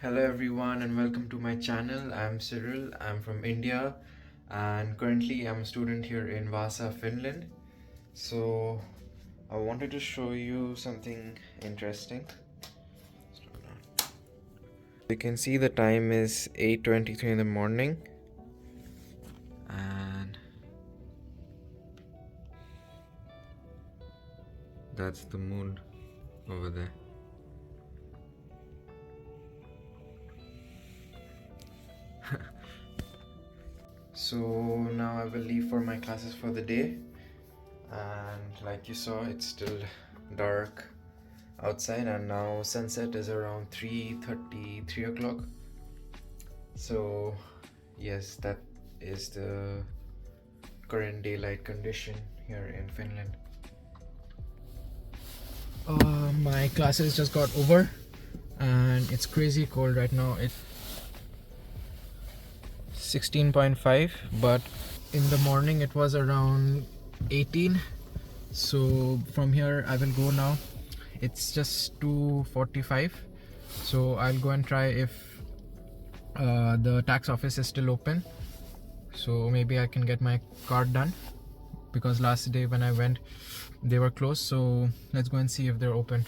Hello everyone and welcome to my channel. I'm Cyril. I'm from India and currently I'm a student here in Vaasa, Finland. So I wanted to show you something interesting. You can see the time is 8:23 in the morning and that's the moon over there. So now I will leave for my classes for the day, and like you saw, it's still dark outside and now sunset is around 3:30, 3 o'clock. So yes, that is the current daylight condition here in Finland. My classes just got over and it's crazy cold right now. It's 16.5, but in the morning it was around 18. So from here I will go now. It's just 2:45, so I'll go and try if the tax office is still open, so maybe I can get my card done, because last day when I went they were closed. So let's go and see if they're open.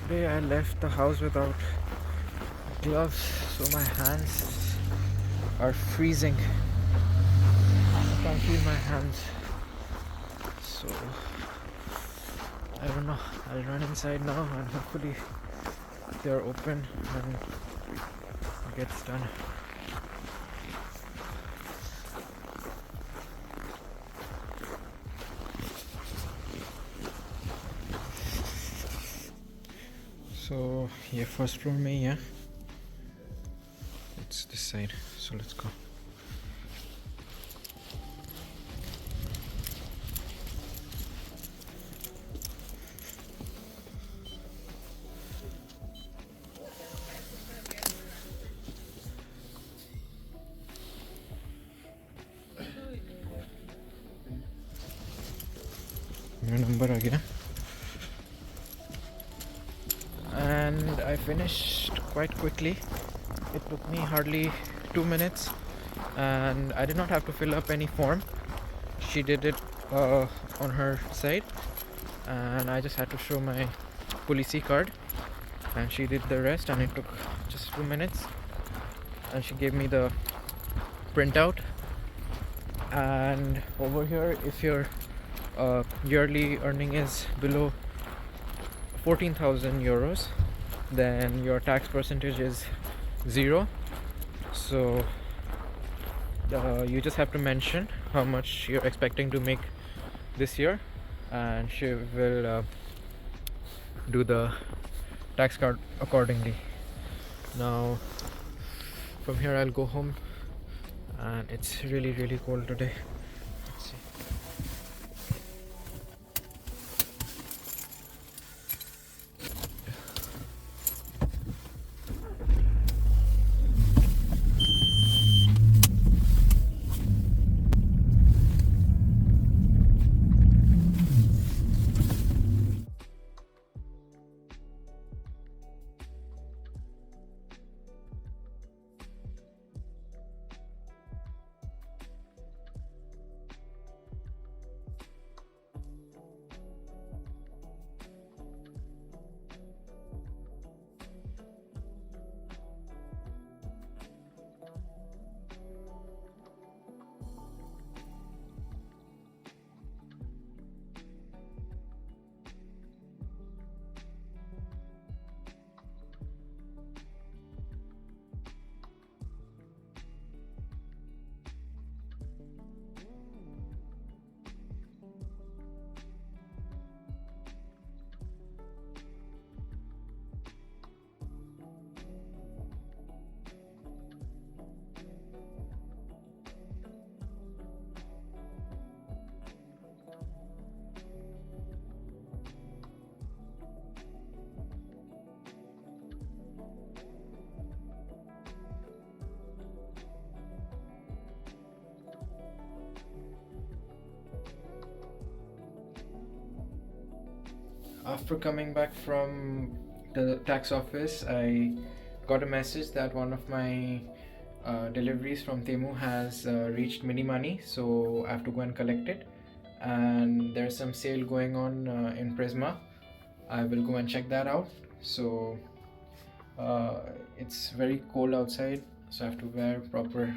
Today I left the house without gloves, so my hands are freezing. I can't feel my hands. So I don't know. I'll run inside now and hopefully they're open and it gets done. So yeah, first floor में yeah. It's this side. So let's go. मेरा number आ गया. And I finished quite quickly. It took me hardly 2 minutes and I did not have to fill up any form. She did it on her side and I just had to show my policy card and she did the rest, and it took just 2 minutes and she gave me the printout. And over here, if your yearly earning is below 14,000 euros, then your tax percentage is 0. So you just have to mention how much you're expecting to make this year and she will do the tax card accordingly. Now from here I'll go home, and it's really cold today. Let's see. After coming back from the tax office, I got a message that one of my deliveries from TEMU has reached Minimani, so I have to go and collect it. And there's some sale going on in Prisma. I will go and check that out. So it's very cold outside, so I have to wear proper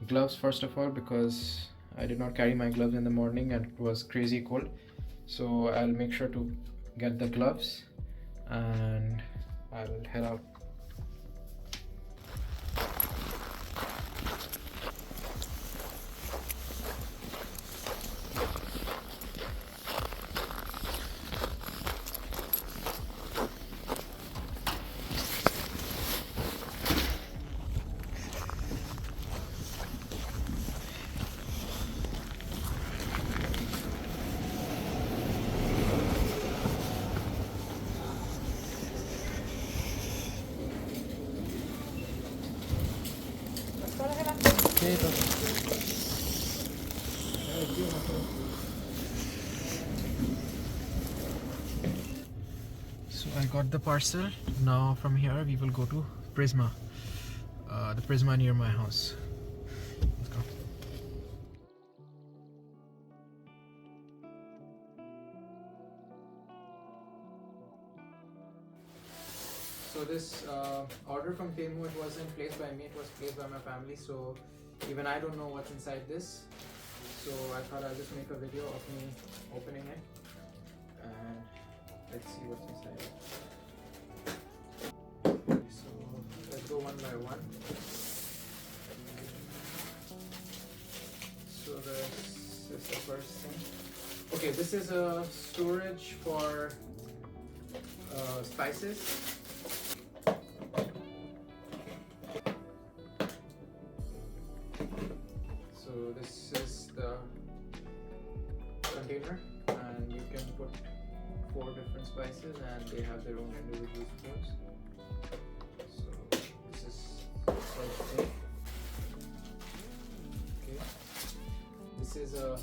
gloves first of all, because I did not carry my gloves in the morning and it was crazy cold. So I'll make sure to get the gloves and I'll head out. So I got the parcel. Now from here we will go to Prisma, the Prisma near my house. Let's go. So this order from TEMU, it wasn't placed by me, it was placed by my family, so even I don't know what's inside this. So I thought I'll just make a video of me opening it and let's see what's inside it. So let's go one by one. So this is the first thing. Okay, this is a storage for spices. So this is the container and you can put 4 different spices and they have their own individual spoons. So this is the first thing. Okay. This is a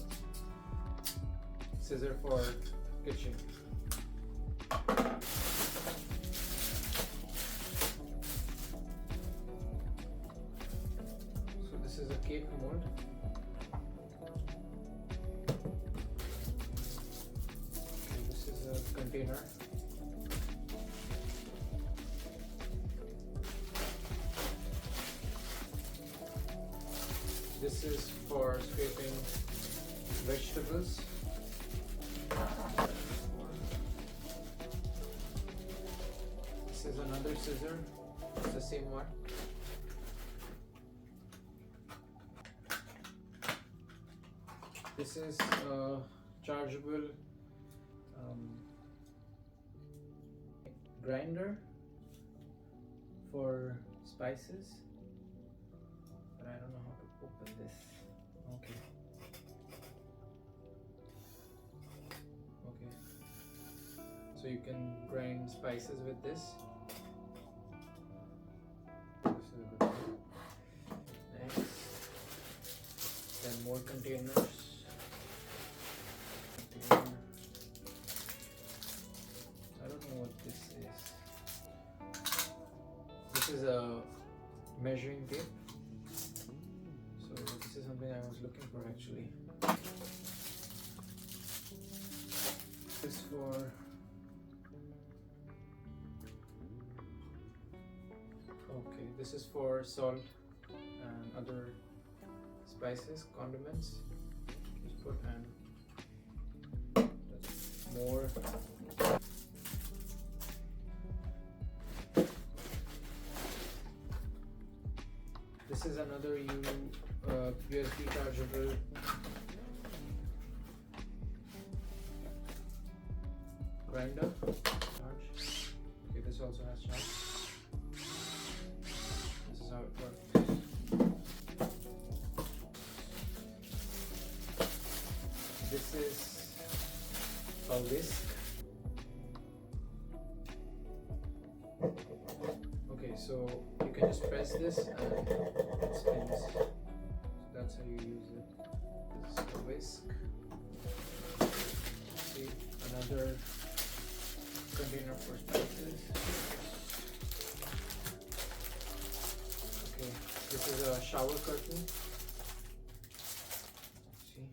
scissor for kitchen. So this is a cake mold. Container. This is for scraping vegetables. This is another scissor. It's the same one. This is a chargeable grinder for spices, but I don't know how to open this. Okay. So you can grind spices with this. This is a good thing. Next, then more containers. I don't know what this is. This is a measuring tape. So this is something I was looking for actually. This for this is for salt and other spices, condiments. Just put and more. This is another USB chargeable grinder. Charge. Okay, this also has charge. This is how it works. This is a whisk. Okay, so you can just press this and it spins. So that's how you use it. This is a whisk. See, another container for spices. Okay, this is a shower curtain. Let's see.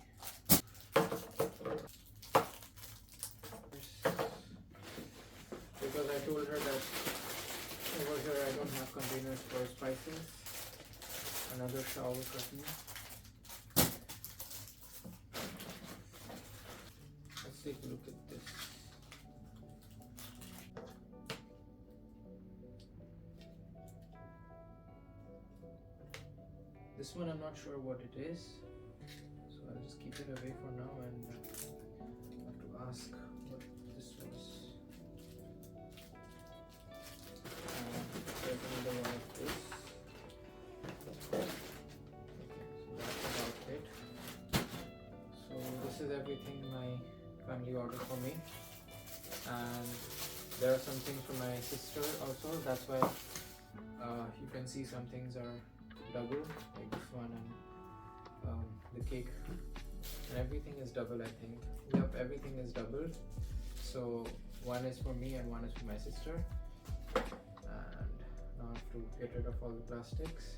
Because I told her that over here I don't have containers for spices. Another shower curtain. Let's take a look at this. This one I'm not sure what it is, so I'll just keep it away for now and have to ask what this was. There's another one of this. Okay, so that's about it. So this is everything my family ordered for me, and there are some things for my sister also. That's why you can see some things are double, like this one, and the cake, and everything is double, I think. Yep, everything is double. So one is for me and one is for my sister. And now I have to get rid of all the plastics.